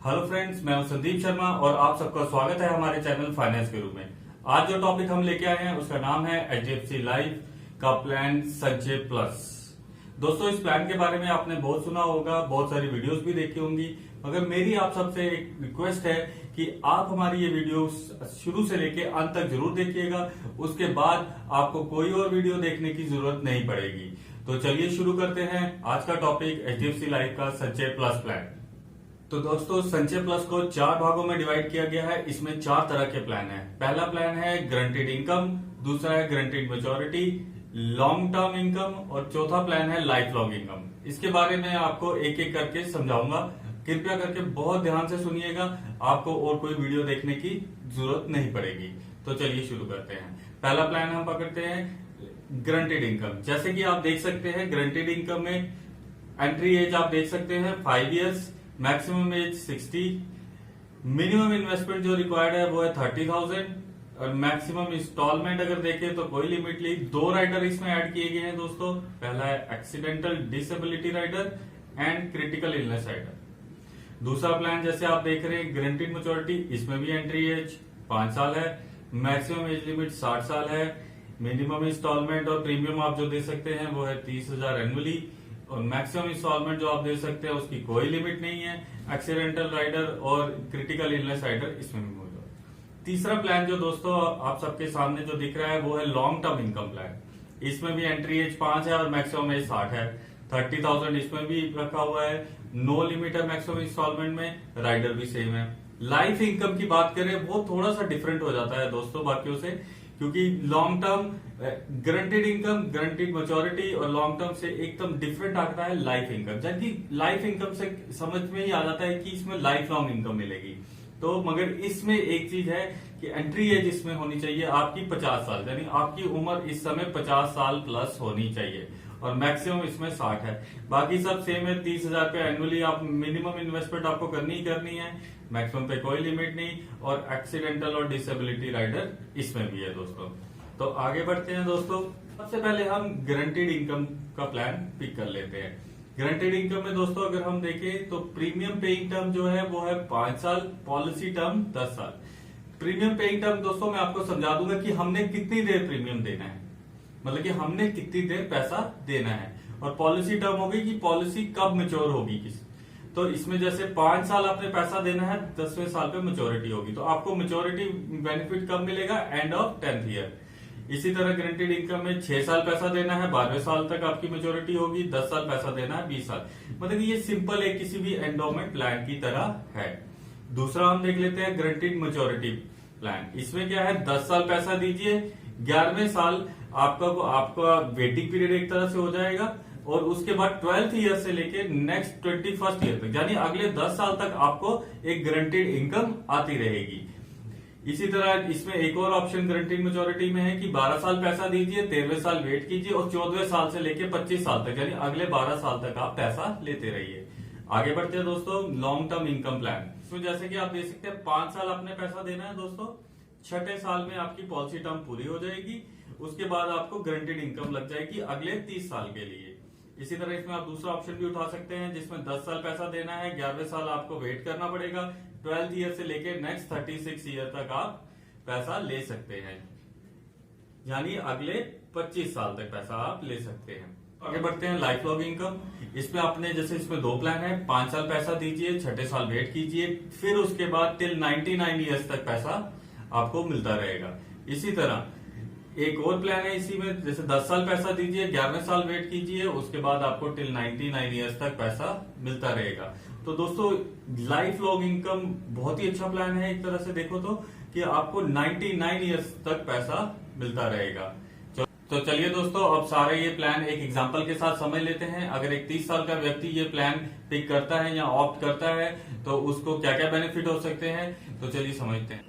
Hello friends, मैं हूं संदीप शर्मा और आप सबका स्वागत है हमारे चैनल फाइनेंस गुरु में। आज जो टॉपिक हम लेके आए हैं उसका नाम है एचडीएफसी लाइफ का प्लान संचय प्लस। दोस्तों, इस प्लान के बारे में आपने बहुत सुना होगा, बहुत सारी वीडियोस भी देखी होंगी, मगर मेरी आप सबसे एक रिक्वेस्ट है कि आप हमारी ये वीडियो शुरू से लेके अंत तक जरूर देखिएगा। उसके बाद आपको कोई और वीडियो देखने की जरूरत नहीं पड़ेगी। तो चलिए शुरू करते हैं आज का टॉपिक एचडीएफसी लाइफ का संचय प्लस प्लान। तो दोस्तों, संचय प्लस को 4 भागों में डिवाइड किया गया है। इसमें 4 तरह के प्लान है। पहला प्लान है गारंटीड इनकम, दूसरा है guaranteed maturity, long term income और चौथा प्लान है लाइफ लॉन्ग इनकम। इसके बारे में आपको एक एक करके समझाऊंगा, कृपया करके बहुत ध्यान से सुनिएगा, आपको और कोई वीडियो देखने की जरूरत नहीं पड़ेगी। तो चलिए शुरू करते हैं। पहला प्लान हम पकड़ते हैं गारंटीड इनकम। जैसे कि आप देख सकते हैं, गारंटीड इनकम में एंट्री एज आप देख सकते हैं 5 years, maximum age 60, minimum investment जो रिक्वायर्ड है वो है 30,000 और मैक्सिमम इंस्टॉलमेंट अगर देखें तो कोई लिमिट नहीं। 2 राइडर इसमें ऐड किए गए हैं दोस्तों। पहला है accidental disability rider and critical illness rider. दूसरा प्लान जैसे आप देख रहे हैं गारंटीड मैच्योरिटी, इसमें भी एंट्री एज 5 साल है, मैक्सिमम एज लिमिट 60 साल है, मिनिमम इंस्टॉलमेंट और प्रीमियम आप जो दे सकते हैं वो है 30,000 एनुअली और मैक्सिमम इंस्टॉलमेंट जो आप दे सकते हैं उसकी कोई लिमिट नहीं है। एक्सीडेंटल राइडर और क्रिटिकल इलनेस राइडर इसमें भी मौजूद है। तीसरा प्लान जो दोस्तों आप सबके सामने जो दिख रहा है वो है लॉन्ग टर्म इनकम प्लान। इसमें भी एंट्री एज 5 है और मैक्सिमम एज 60 है, 30,000 इसमें भी रखा हुआ है, नो लिमिट है मैक्सिमम इंस्टॉलमेंट में, राइडर भी सेम है। लाइफ इनकम की बात करें वो थोड़ा सा डिफरेंट हो जाता है दोस्तों बाकियों से, क्योंकि long term guaranteed income, guaranteed maturity और लॉन्ग टर्म से एकदम डिफरेंट आता है लाइफ इनकम। जबकि लाइफ इनकम से समझ में ही आ जाता है कि इसमें लाइफ लॉन्ग इनकम मिलेगी। तो मगर इसमें एक चीज है कि एंट्री एज इसमें होनी चाहिए आपकी 50 साल, यानी आपकी उम्र इस समय 50 साल प्लस होनी चाहिए और मैक्सिमम इसमें 60 है। बाकी सब सेम है, 30,000 रुपए एनुअली आप मिनिमम इन्वेस्टमेंट आपको करनी ही करनी है, मैक्सिमम पे कोई लिमिट नहीं और एक्सीडेंटल और डिसेबिलिटी राइडर इसमें भी है दोस्तों। तो आगे बढ़ते हैं दोस्तों। सबसे पहले हम गारंटीड इनकम का प्लान पिक कर लेते हैं। गारंटीड इनकम में दोस्तों अगर हम देखें तो प्रीमियम पेइंग टर्म जो है वो है 5 साल, पॉलिसी टर्म 10 साल। प्रीमियम पेइंग टर्म दोस्तों मैं आपको समझा दूंगा कि हमने कितनी देर प्रीमियम देना है, मतलब कि हमने कितनी देर पैसा देना है। और पॉलिसी टर्म होगी कि पॉलिसी कब मैच्योर होगी किस। तो इसमें जैसे 5 साल आपने पैसा देना है, 10वें साल पे मैच्योरिटी होगी, तो आपको मैच्योरिटी बेनिफिट कब मिलेगा? End of 10th year. इसी तरह गारंटीड इनकम में 6 साल पैसा देना है, 12वें साल तक आपकी मैच्योरिटी होगी, 10 साल पैसा देना है, 20 साल। मतलब ये सिंपल है, किसी भी एंडोमेंट प्लान की तरह है। दूसरा हम देख लेते हैं गारंटीड मैच्योरिटी प्लान। इसमें क्या है, 10 साल पैसा दीजिए, 11वें साल आपका वेटिंग पीरियड एक तरह से हो जाएगा और उसके बाद 12th ईयर से लेके नेक्स्ट 21st ईयर तक, यानी अगले 10 साल तक आपको एक गारंटीड इनकम आती रहेगी। इसी तरह इसमें एक और ऑप्शन गारंटीड मैच्योरिटी में है कि 12 साल पैसा दीजिए, 13वें साल वेट कीजिए और 14वें साल से लेके 25 साल तक, यानी अगले 12 साल तक आप पैसा लेते रहिए। आगे बढ़ते हैं दोस्तों लॉन्ग टर्म इनकम प्लान। इसमें जैसे कि आप देख सकते हैं 5 साल आपने पैसा देना है दोस्तों, 6ठे साल में आपकी पॉलिसी टर्म पूरी हो जाएगी, उसके बाद आपको गारंटीड इनकम लग जाएगी अगले 30 साल के लिए। इसी तरह इसमें आप दूसरा ऑप्शन भी उठा सकते हैं जिसमें 10 साल पैसा देना है, 11वें साल आपको वेट करना पड़ेगा, 12th ईयर से लेके नेक्स्ट 36 ईयर तक आप पैसा ले सकते हैं, यानी अगले 25 साल तक पैसा आप ले सकते हैं। आगे बढ़ते हैं लाइफ लॉन्ग इनकम। इसमें आपने जैसे इसमें 2 प्लान है, 5 साल पैसा दीजिए, 6ठे साल वेट कीजिए, फिर उसके बाद टिल 99 ईयर्स तक पैसा आपको मिलता रहेगा। इसी तरह एक और प्लान है इसी में, जैसे 10 साल पैसा दीजिए, 11वें साल वेट कीजिए, उसके बाद आपको टिल 99 ईयर्स तक पैसा मिलता रहेगा। तो दोस्तों लाइफ लॉन्ग इनकम बहुत ही अच्छा प्लान है एक तरह से देखो तो, कि आपको 99 ईयर्स तक पैसा मिलता रहेगा। तो चलिए दोस्तों अब सारे ये प्लान एक एग्जांपल के साथ समझ लेते हैं। अगर एक 30 साल का व्यक्ति ये प्लान पिक करता है या ऑप्ट करता है तो उसको क्या क्या बेनिफिट हो सकते हैं, तो चलिए समझते हैं।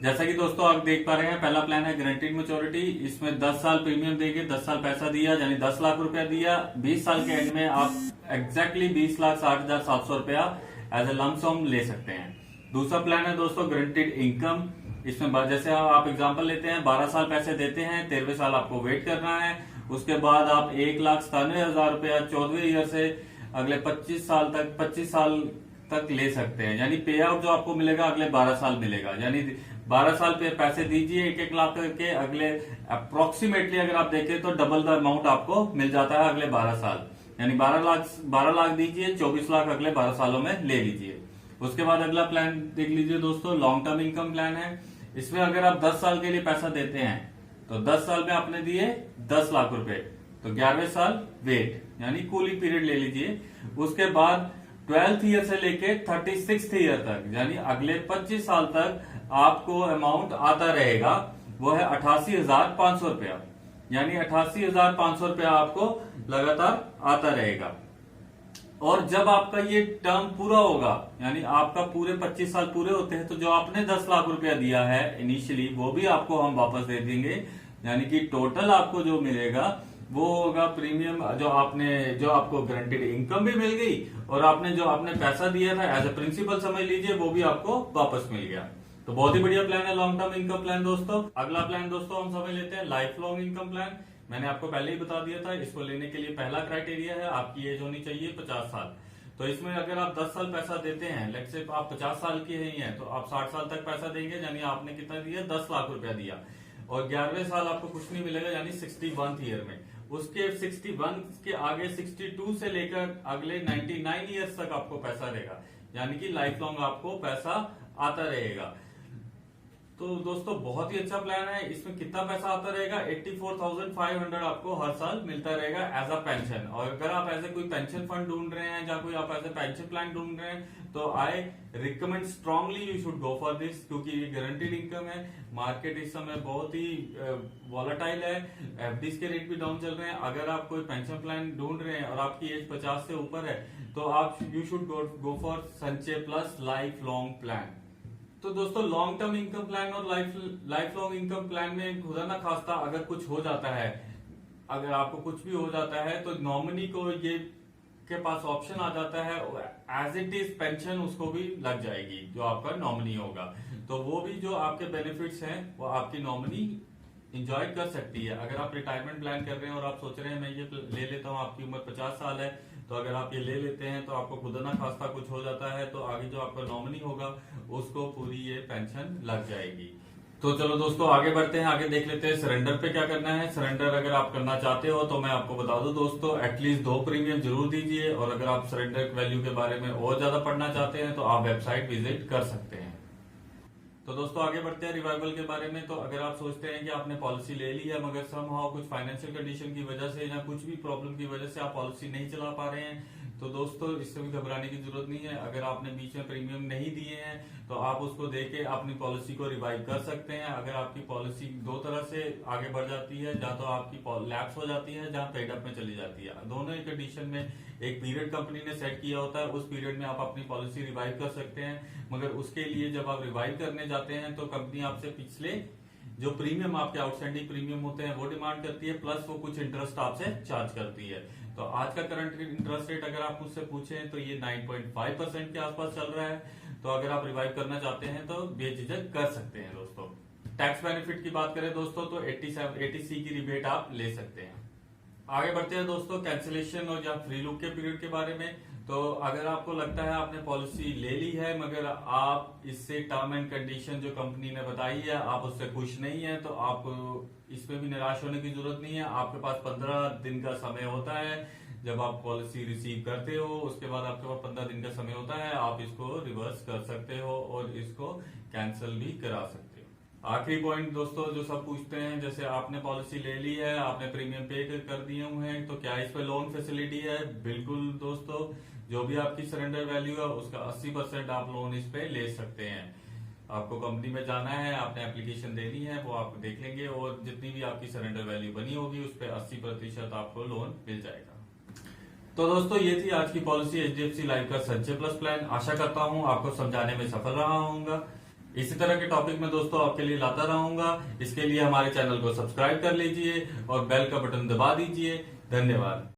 जैसा कि दोस्तों आप देख पा रहे हैं, पहला प्लान है गारंटीड मैच्योरिटी। इसमें 10 साल प्रीमियम देंगे, 10 साल पैसा दिया यानी 10 लाख रुपया दिया, 20 साल के एंड में आप एग्जैक्टली 20,60,700 रुपया एज ए लम्प सम ले सकते हैं। दूसरा प्लान है दोस्तों गारंटीड इनकम। इसमें जैसे आप एग्जांपल लेते हैं, 12 साल पैसे देते हैं, 13वें साल आपको वेट करना है, उसके बाद आप 1,97,000 रुपया 14वें ईयर से अगले 25 साल तक 25 साल तक ले सकते हैं। यानी पे आउट जो आपको मिलेगा अगले 12 साल मिलेगा। यानी 12 साल पे पैसे दीजिए 1-1 लाख करके, अगले अप्रोक्सीमेटली अगर आप देखें तो डबल द अमाउंट आपको मिल जाता है अगले 12 साल। यानी 12 लाख दीजिए, 24 लाख अगले 12 सालों में ले लीजिए। उसके बाद अगला प्लान देख लीजिए दोस्तों, लॉन्ग टर्म इनकम प्लान है। इसमें अगर आप 10 साल के लिए पैसा देते हैं तो 10 साल में आपने दिए 10 लाख रुपए, तो 11वें साल वेट यानी कूलिंग पीरियड ले लीजिए। उसके बाद 12th ईयर से लेके 36th ईयर तक यानी अगले 25 साल तक आपको अमाउंट आता रहेगा, वो है 88,500 रुपया। यानी 88,500 रुपया आपको लगातार आता रहेगा। और जब आपका ये टर्म पूरा होगा, यानी आपका पूरे 25 साल पूरे होते हैं, तो जो आपने 10 लाख रुपया दिया है इनिशियली वो भी आपको हम वापस दे देंगे। यानी कि टोटल आपको जो मिलेगा वो होगा प्रीमियम, जो आपको गारंटीड इनकम भी मिल गई और आपने जो आपने पैसा दिया था एज ए प्रिंसिपल समझ लीजिए, वो भी आपको वापस मिल गया। तो बहुत ही बढ़िया प्लान है लॉन्ग टर्म इनकम प्लान दोस्तों। अगला प्लान दोस्तों हम समझ लेते हैं लाइफ लॉन्ग इनकम प्लान। मैंने आपको पहले ही बता दिया था, इसको लेने के लिए पहला क्राइटेरिया है आपकी एज होनी चाहिए 50 साल। तो इसमें अगर आप 10 साल पैसा देते हैं, लेट्स से आप 50 साल के ही हैं, तो आप 60 साल तक पैसा देंगे। यानी आपने कितना दिया, 10 लाख रुपया दिया। और 11वें साल आपको कुछ नहीं मिलेगा, यानी 61th ईयर में। उसके 61 के आगे 62 से लेकर अगले 99 ईयर्स तक आपको पैसा रहेगा। यानी कि लाइफ लॉन्ग आपको पैसा आता रहेगा। तो दोस्तों बहुत ही अच्छा प्लान है। इसमें कितना पैसा आता रहेगा, 84,500 आपको हर साल मिलता रहेगा एज अ पेंशन। और अगर आप ऐसे कोई पेंशन फंड ढूंढ रहे हैं या कोई आप ऐसे पेंशन प्लान ढूंढ रहे हैं, तो I recommend strongly you should go for this, क्योंकि ये गारंटीड इनकम है। मार्केट इस समय बहुत ही वॉलेटाइल है, एफडीज के रेट भी डाउन चल रहे हैं। अगर आप कोई पेंशन प्लान ढूंढ रहे हैं और आपकी एज 50 से ऊपर है, तो आप यू शुड गो फॉर संचय प्लस लाइफ लॉन्ग प्लान। तो दोस्तों लॉन्ग टर्म इनकम प्लान और लाइफ लॉन्ग इनकम प्लान में खुदा ना खास्ता अगर कुछ हो जाता है, अगर आपको कुछ भी हो जाता है, तो नॉमिनी को ये के पास ऑप्शन आ जाता है एज इट इज पेंशन उसको भी लग जाएगी जो आपका नॉमिनी होगा। तो वो भी जो आपके बेनिफिट्स हैं वो आपकी नॉमिनी इंजॉय कर सकती है। अगर आप रिटायरमेंट प्लान कर रहे हैं और आप सोच रहे हैं मैं ये ले लेता हूँ, आपकी उम्र 50 साल है, तो अगर आप ये ले लेते हैं तो आपको खुदा ना खास्ता कुछ हो जाता है, तो आगे जो आपका नॉमिनी होगा उसको पूरी ये पेंशन लग जाएगी। तो चलो दोस्तों आगे बढ़ते हैं, आगे देख लेते हैं सरेंडर पे क्या करना है। सरेंडर अगर आप करना चाहते हो तो मैं आपको बता दूं दोस्तों, एटलीस्ट 2 प्रीमियम जरूर दीजिए। और अगर आप सरेंडर वैल्यू के बारे में और ज्यादा पढ़ना चाहते हैं तो आप वेबसाइट विजिट कर सकते हैं। तो दोस्तों आगे बढ़ते हैं रिवाइवल के बारे में। तो अगर आप सोचते हैं कि आपने पॉलिसी ले ली है मगर समहाउ कुछ फाइनेंशियल कंडीशन की वजह से या कुछ भी प्रॉब्लम की वजह से आप पॉलिसी नहीं चला पा रहे हैं, तो दोस्तों इससे भी घबराने की जरूरत नहीं है। अगर आपने बीच में प्रीमियम नहीं दिए हैं तो आप उसको देके अपनी पॉलिसी को रिवाइव कर सकते हैं। अगर आपकी पॉलिसी 2 तरह से आगे बढ़ जाती है, या तो आपकी लैप्स हो जाती है जहां पेड अप में चली जाती है। दोनों ही कंडीशन में एक पीरियड कंपनी ने सेट किया होता है, उस पीरियड में आप अपनी पॉलिसी रिवाइव कर सकते हैं। मगर उसके लिए जब आप रिवाइव करने जाते हैं तो कंपनी आपसे पिछले जो प्रीमियम आपके आउटस्टैंडिंग प्रीमियम होते हैं वो डिमांड करती है, प्लस वो कुछ इंटरेस्ट आपसे चार्ज करती है। तो आज का करंट इंटरेस्ट रेट अगर आप मुझसे पूछें तो ये 9.5% के आसपास चल रहा है। तो अगर आप रिवाइव करना चाहते हैं तो बेझिझक कर सकते हैं दोस्तों। टैक्स बेनिफिट की बात करें दोस्तों तो 80C की रिबेट आप ले सकते हैं। आगे बढ़ते हैं दोस्तों कैंसिलेशन और या फ्री लुक के पीरियड के बारे में। तो अगर आपको लगता है आपने पॉलिसी ले ली है मगर आप इससे टर्म एंड कंडीशन जो कंपनी ने बताई है आप उससे खुश नहीं है, तो आपको इसमें भी निराश होने की जरूरत नहीं है। आपके पास 15 दिन का समय होता है जब आप पॉलिसी रिसीव करते हो, उसके बाद आपके पास 15 दिन का समय होता है, आप इसको रिवर्स कर सकते हो और इसको कैंसिल भी करा सकते हो। आखिरी पॉइंट दोस्तों जो सब पूछते हैं, जैसे आपने पॉलिसी ले ली है, आपने प्रीमियम पे कर दिए हुए हैं, तो क्या इस पे लोन फैसिलिटी है? बिल्कुल दोस्तों, जो भी आपकी सरेंडर वैल्यू है उसका 80% आप लोन इस पे ले सकते हैं। आपको कंपनी में जाना है, आपने एप्लीकेशन देनी है, वो आप देख लेंगे और जितनी भी आपकी सरेंडर वैल्यू बनी होगी उस पर 80% आपको लोन मिल जाएगा। तो दोस्तों ये थी आज की पॉलिसी HDFC लाइफ का संचय प्लस प्लान। आशा करता हूँ आपको समझाने में सफल रहा होऊंगा। इसी तरह के टॉपिक में दोस्तों आपके लिए लाता रहूंगा। इसके लिए हमारे चैनल को सब्सक्राइब कर लीजिए और बेल का बटन दबा दीजिए। धन्यवाद।